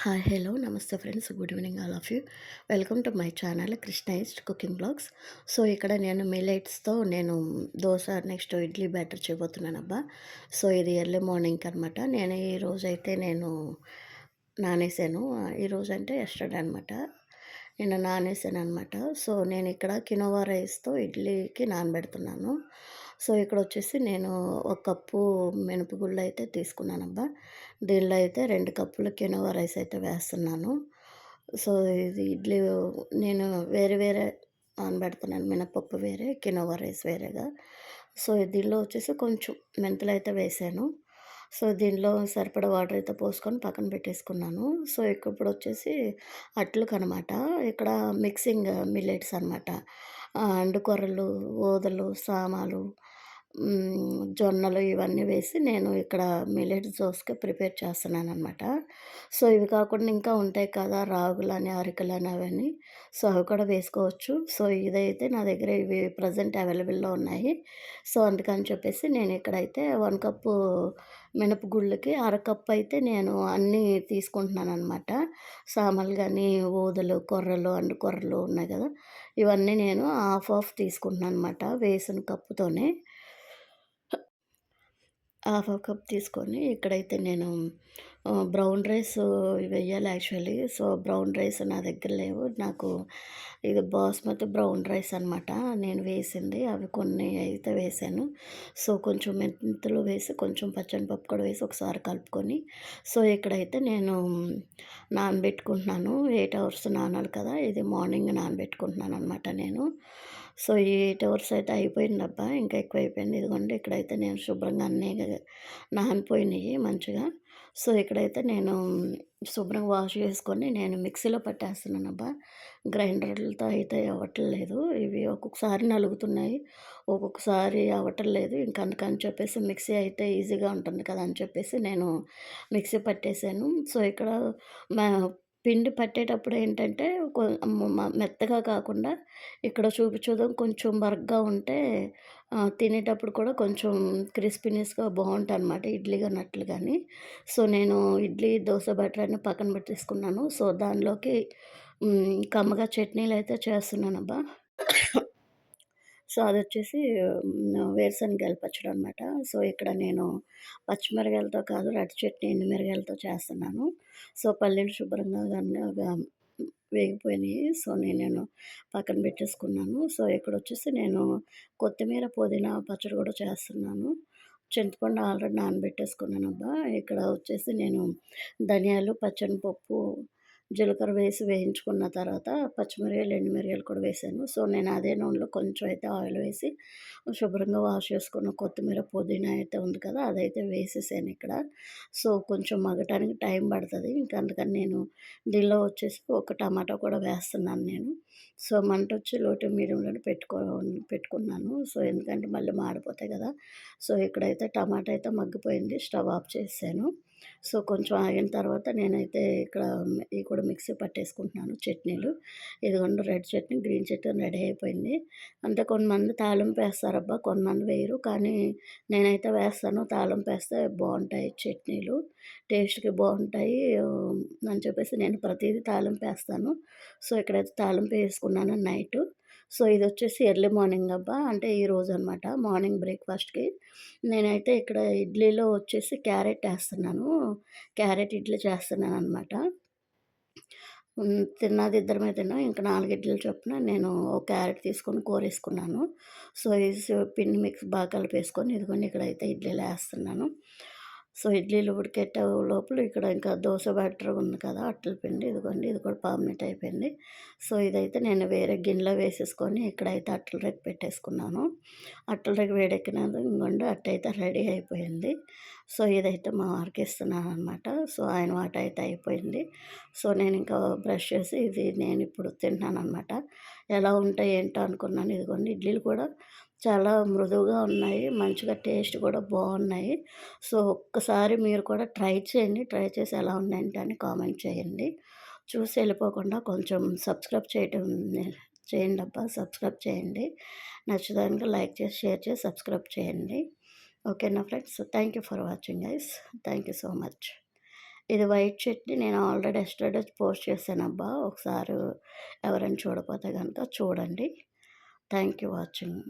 Hi hello నమస్తే friends, good evening all of you. Welcome to my channel Krishna east cooking blogs. So ఇక్కడ నేను మిల్లెట్స్తో dosa next idli batter చేయబోతున్నానబ్బా. So ఇది early morning అనమాట. నేను ఈరోజైతే నానేసాను. ఈరోజు అంటే ఎస్టర్డే అనమాట. నిన్న నానేసాను అనమాట. సో నేను ఇక్కడ కినోవా రైస్తో ఇడ్లీకి నానబెడుతున్నాను. సో ఇక్కడ వచ్చేసి నేను ఒక కప్పు మినపగుళ్ళు అయితే తీసుకున్నానబ్బా. దీనిలో అయితే 2 కప్పులు కినోవా రైస్ అయితే వేస్తున్నాను. సో ఇది ఇడ్లీ నేను వేరే వేరే నానబెడుతున్నాను. మినపప్పు వేరే, కినోవా రైస్ వేరేగా. సో దీనిలో వచ్చేసి కొంచెం మెంతులైతే వేసాను. సో దీనిలో సరిపడా వాటర్ అయితే పోసుకొని పక్కన పెట్టేసుకున్నాను. సో ఇప్పుడొచ్చేసి అట్లకనమాట. ఇక్కడ మిక్సింగ్ మిల్లెట్స్ అనమాట. అండుకొర్రలు, ఓదలు, సామాలు, జొన్నలు ఇవన్నీ వేసి నేను ఇక్కడ మిల్లెట్స్ దోసకి ప్రిపేర్ చేస్తున్నాననమాట. సో ఇవి కాకుండా ఇంకా ఉంటాయి కదా, రాగులని, అరికలని అవన్నీ. సో అవి కూడా వేసుకోవచ్చు. సో ఇదైతే నా దగ్గర ఇవి ప్రజెంట్ అవైలబుల్‌లో ఉన్నాయి. సో అందుకని చెప్పేసి నేను ఇక్కడైతే 1 కప్పు మినపగుళ్ళకి అరకప్పు అయితే నేను అన్నీ తీసుకుంటున్నాననమాట. సామలు గానీ, ఊదలు, కొర్రలు, అండు కొర్రలు ఉన్నాయి కదా, ఇవన్నీ నేను హాఫ్ హాఫ్ తీసుకుంటున్నాననమాట వేసిన కప్పుతోనే. హాఫ్ హాఫ్ కప్ తీసుకొని ఇక్కడైతే నేను బ్రౌన్ రైస్ వెయ్యాలి యాక్చువల్లీ. సో బ్రౌన్ రైస్ నా దగ్గర లేవు. నాకు ఇది బాస్మతి బ్రౌన్ రైస్ అనమాట నేను వేసింది. అవి కొన్ని అయితే వేసాను. సో కొంచెం మెంతులు వేసి, కొంచెం పచ్చనిపప్పు కూడా వేసి ఒకసారి కలుపుకొని, సో ఇక్కడైతే నేను నానబెట్టుకుంటున్నాను. 8 అవర్స్ నానాలి కదా, ఇది మార్నింగ్ నానబెట్టుకుంటున్నాను అనమాట నేను. సో ఈ 8 అవర్స్ అయితే అయిపోయిందబ్బా, ఇంకా ఎక్కువైపోయింది. ఇదిగోండి ఇక్కడైతే నేను శుభ్రంగా అన్నీ నానిపోయినాయి మంచిగా. సో ఇక్కడైతే నేను శుభ్రంగా వాష్ చేసుకొని నేను మిక్సీలో పట్టేస్తున్నానబ్బా. గ్రైండర్లతో అయితే అవ్వట్లేదు. ఇవి ఒక్కొక్కసారి నలుగుతున్నాయి, ఒక్కొక్కసారి అవ్వట్లేదు. ఇంక అందుకని చెప్పేసి మిక్సీ అయితే ఈజీగా ఉంటుంది కదా అని చెప్పేసి నేను మిక్సీ పట్టేసాను. సో ఇక్కడ మా పిండి పట్టేటప్పుడు ఏంటంటే మెత్తగా కాకుండా ఇక్కడ చూపించడం కొంచెం బరగ్గా ఉంటే తినేటప్పుడు కూడా కొంచెం క్రిస్పీనెస్‌గా బావుంటదనమాట, ఇడ్లీ గాని అట్లు గాని. సో నేను ఇడ్లీ, దోస బ్యాటర్ అన్నీ పక్కన పెట్టేసుకున్నాను. సో దానిలోకి కమ్మగా చట్నీలయితే చేస్తున్నానబ్బా. సో అదొచ్చేసి వేరుశనగకాయల పచ్చడనమాట. సో ఇక్కడ నేను పచ్చిమిరపకాయలతో కాదు, రెడ్ చట్నీ ఎండుమిరగాయలతో చేస్తున్నాను. సో పల్లీలు శుభ్రంగా వేగిపోయినాయి. సో నేను పక్కన పెట్టేసుకున్నాను. సో ఇక్కడొచ్చేసి నేను కొత్తిమీర, పుదీనా పచ్చడి కూడా చేస్తున్నాను. చింతపండు ఆల్రెడీ నానబెట్టేసుకున్నానబ్బా. ఇక్కడ వచ్చేసి నేను ధనియాలు, పచ్చనిపప్పు, జీలకర్ర వేసి వేయించుకున్న తర్వాత పచ్చిమిరపకాయలు, ఎండుమిరగాయలు కూడా వేసాను. సో నేను అదే నూనెలో కొంచెం అయితే ఆయిల్ వేసి శుభ్రంగా వాష్ చేసుకున్న కొత్తిమీర, పుదీనా అయితే ఉంది కదా, అదైతే వేసేసాను ఇక్కడ. సో కొంచెం మగ్గటానికి టైం పడతది. ఇంక అందుకని నేను దీనిలో వచ్చేసి ఒక టమాటా కూడా వేస్తున్నాను నేను. సో మంటొచ్చి లో టు మీడియంలోనే పెట్టుకున్నాను. సో ఎందుకంటే మళ్ళీ మాడిపోతాయి కదా. సో ఇక్కడైతే టమాటా అయితే మగ్గిపోయింది. స్టవ్ ఆఫ్ చేసేసాను. సో కొంచెం ఆగిన తర్వాత నేనైతే ఇక్కడ ఇవి కూడా మిక్సీ పట్టేసుకుంటున్నాను చట్నీలు. ఇదిగోండి red chutney, green chutney ready అయిపోయింది. అంటే కొంతమంది తాలింపు వేస్తారబ్బా, కొంతమంది వేయరు. కానీ నేనైతే వేస్తాను. తాలింపు వేస్తే బావుంటాయి చట్నీలు, టేస్ట్‌కి బావుంటాయి అని చెప్పేసి నేను ప్రతీదీ తాలింపు వేస్తాను. సో ఇక్కడైతే తాలింపు వేసుకున్నాను నైటు. సో ఇదొచ్చేసి ఎర్లీ మార్నింగ్ అబ్బా, అంటే ఈరోజనమాట మార్నింగ్ బ్రేక్‌ఫాస్ట్‌కి. నేనైతే ఇక్కడ ఇడ్లీలో వచ్చేసి క్యారెట్ ఏస్తున్నాను. క్యారెట్ ఇడ్లీ చేస్తున్నాననమాట. తిన్నది ఇద్దరమే తిన్నాం. ఇంక 4 ఇడ్లీలు చొప్పున నేను ఒక క్యారెట్ తీసుకొని కూరేసుకున్నాను. సో ఈ పిండి మిక్స్ బాగా కలిపేసుకొని ఇదిగోండి ఇక్కడైతే ఇడ్లీలేస్తున్నాను. సో ఇడ్లీలు ఉడికేట్టే లోపల ఇక్కడ ఇంకా దోస బ్యాటర్ ఉంది కదా, అట్ల పిండి ఇదిగోండి ఇది కూడా పర్మనెంట్ అయిపోయింది. సో ఇదైతే నేను వేరే గిన్నెలో వేసేసుకొని ఇక్కడైతే అట్ల రేకు పెట్టేసుకున్నాను. అట్ల రేకు వేడెక్కినాక ఇంగోండి అట్టయితే రెడీ అయిపోయింది. సో ఇదైతే మా వారికి ఇస్తున్నాననమాట. సో ఆయన వాట అయితే అయిపోయింది. సో నేను ఇంకా బ్రష్ చేసి ఇది నేను ఇప్పుడు తింటున్నాననమాట. ఎలా ఉంటాయి ఏంటో అనుకున్నాను. ఇదిగోండి ఇడ్లీలు కూడా చాలా మృదువుగా ఉన్నాయి, మంచిగా టేస్ట్ కూడా బాగున్నాయి. సో ఒక్కసారి మీరు కూడా ట్రై చేయండి. ట్రై చేసి ఎలా ఉన్నాయంటే కామెంట్ చేయండి. చూసి వెళ్ళిపోకుండా కొంచెం సబ్స్క్రైబ్ చేయండబ్బా. సబ్స్క్రైబ్ చేయండి. నచ్చేదానికి లైక్ చేసి, షేర్ చేసి, సబ్స్క్రైబ్ చేయండి. ఓకేనా friends. Thank you for watching guys. Thank you so much. ఇది వైట్ చట్నీ నేను ఆల్రెడీ యస్టర్‌డే పోస్ట్ చేశానబ్బా! ఒకసారి ఎవరైనా చూడకపోతే గనుక చూడండి. Thank you watching.